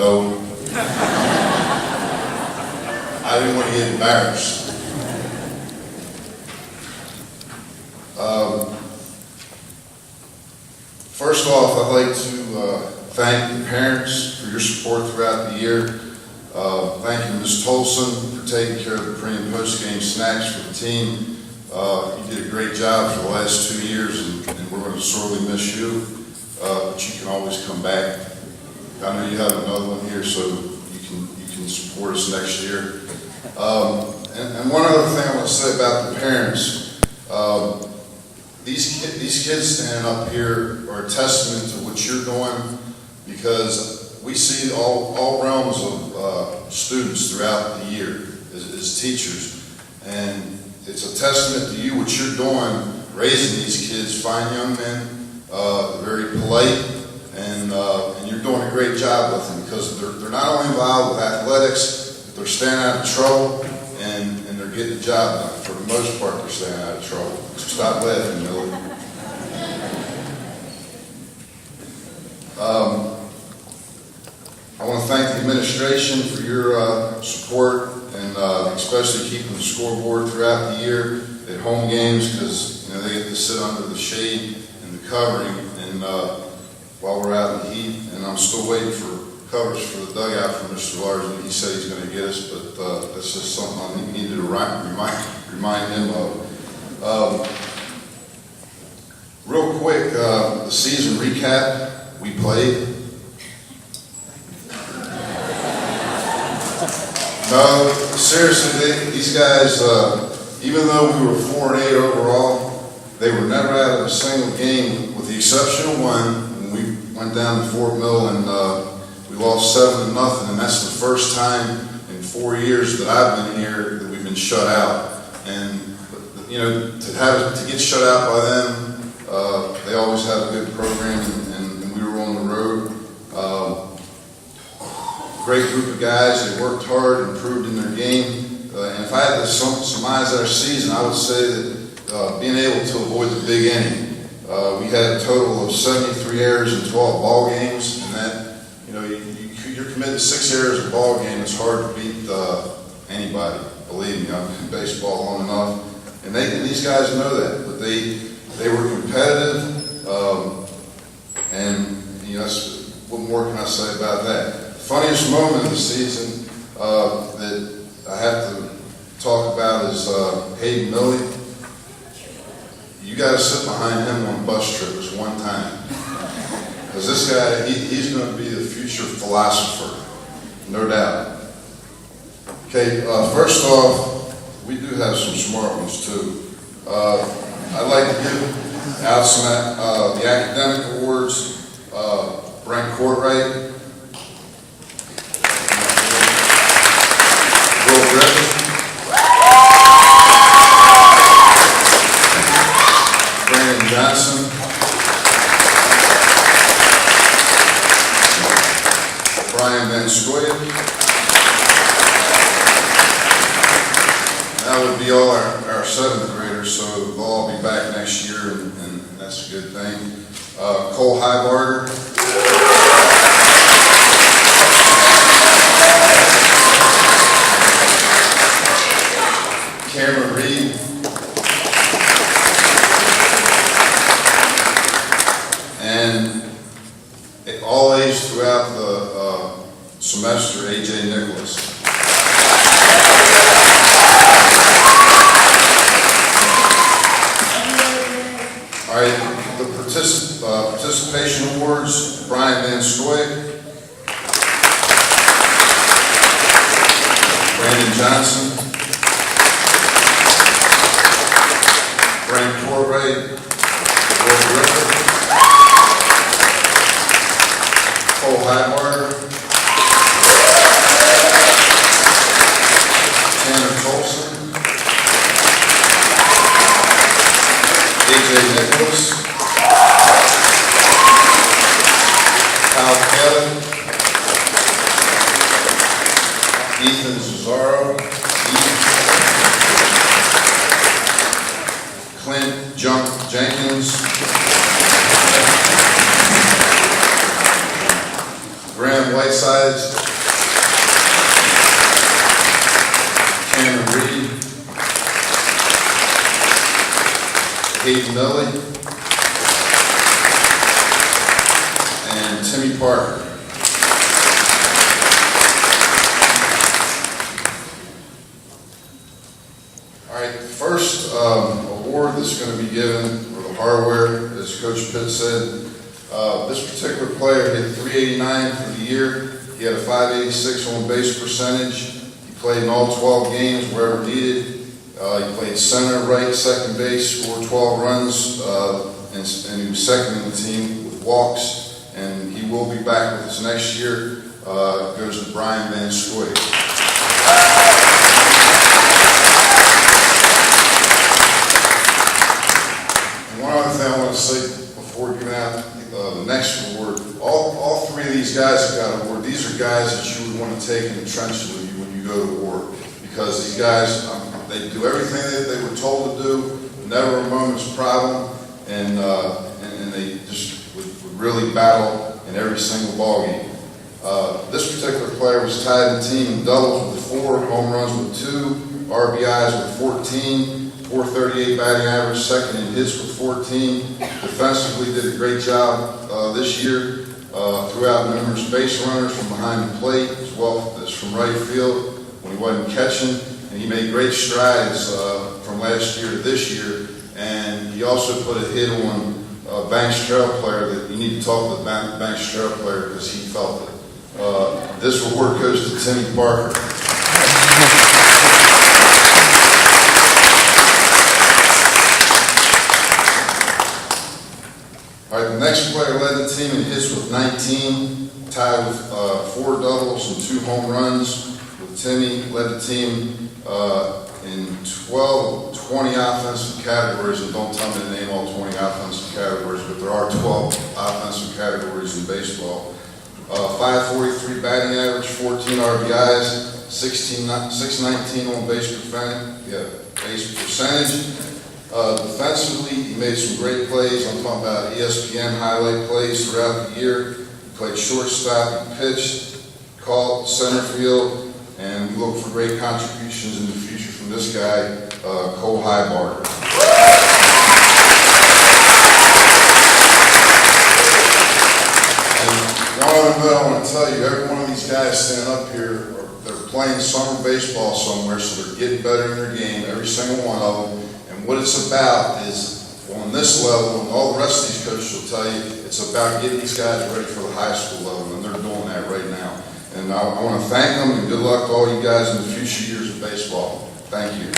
No. I didn't want to get embarrassed. First off, I'd like to thank the parents for your support throughout the year. Thank you, Ms. Tolson, for taking care of the pre- and post-game snacks for the team. You did a great job for the last 2 years, and we're going to sorely miss you. But you can always come back. I know you have another one here, so you can support us next year. And one other thing I want to say about the parents. These kids standing up here are a testament to what you're doing, because we see all realms of students throughout the year as teachers, and it's a testament to you what you're doing, raising these kids, fine young men, very polite, and you're doing a great job with them, because they're not only involved with athletics, but they're staying out of trouble, and they're getting the job done. For the most part, they're staying out of trouble. So stop laughing, Millie. I want to thank the administration for your support, and especially keeping the scoreboard throughout the year at home games, because they get to sit under the shade and the covering, and while we're out in the heat. And I'm still waiting for covers for the dugout from Mr. Larson. He said he's going to get us, but that's just something I needed to remind him of. Real quick, the season recap. We played. No, seriously, these guys, even though we were 4-8 overall, they were never out of a single game, with the exception of one, when we went down to Fort Mill and we lost 7-0, and that's the first time in 4 years that I've been here that we've been shut out. And to get shut out by them, they always have a good program, and we were on the road. Great group of guys. They worked hard, improved in their game. And if I had to surmise our season, I would say that being able to avoid the big inning. We had a total of 73 errors in 12 ball games, and that, you're committed to 6 errors a ball game. It's hard to beat anybody. Believe me, I've been in baseball long enough, and these guys know that. But they were competitive, and what more can I say about that? The funniest moment of the season that I have to talk about is Hayden Millie. You got to sit behind him on bus trips one time, because this guy, he's going to be the future philosopher, no doubt. Okay, first off, we do have some smart ones too. I'd like to give out some the academic awards. Brent Courtwright, Will Griffin, Brandon Johnson, Brian Van Scoya. That would be all our 7th graders, so they'll all be back next year, and that's a good thing. Cole Highbarger, Cameron Reed, and all age throughout the semester, AJ Nicholas. All right, the participation awards: Brian Van Scoy, Brandon Johnson, Brent Courtwright, Will Griffin, Cole Highbarger, Tanner Colson, AJ Nicholas, Kyle Kelly, Ethan Cesaro, Clint Jenkins, Graham Graham Whitesides, Cameron Reed, Hayden Milley, and Timmy Parker. All right, the first award that's going to be given for the hardware, as Coach Pitt said, this particular player hit 389 for the year. He had a 586 on base percentage. He played in all 12 games wherever needed. He played center, right, second base, scored 12 runs, and he was second in the team with walks. And he will be back with us next year. Goes to Brian Van Stoy. One other thing I want to say before giving out the next award, all three of these guys have got an award. These are guys that you would want to take in the trenches with you when you go to war, because these guys, they do everything that they were told to do, never a moment's problem, and they just would really battle in every single ball game. This particular player was tied in the team in doubles with 4, home runs with 2, RBIs with 14, 438 batting average, second in hits with 14. Defensively did a great job this year, threw out numerous base runners from behind the plate as well as from right field when he wasn't catching, and he made great strides from last year to this year. And he also put a hit on Banks Trail player that you need to talk to the Banks Trail player because he felt it. This award goes to Timmy Parker. All right, the next player led the team in hits with 19, tied with 4 doubles and 2 home runs. With Timmy, led the team in 12 of 20 offensive categories, and don't tell me to name all 20 offensive categories, but there are 12 offensive categories in baseball. 543 batting average, 14 RBIs, 619 on base percentage. Defensively, he made some great plays. I'm talking about ESPN highlight plays throughout the year. He played shortstop, he pitched, caught center field, and we look for great contributions in the future from this guy, Cole Highbarger. And one other note I want to tell you, every one of these guys standing up here, they're playing summer baseball somewhere, so they're getting better in their game, every single one of them. And what it's about is, on this level, and all the rest of these coaches will tell you, it's about getting these guys ready for the high school level, and they're doing that right now. And I want to thank them, and good luck to all you guys in the future years of baseball. Thank you.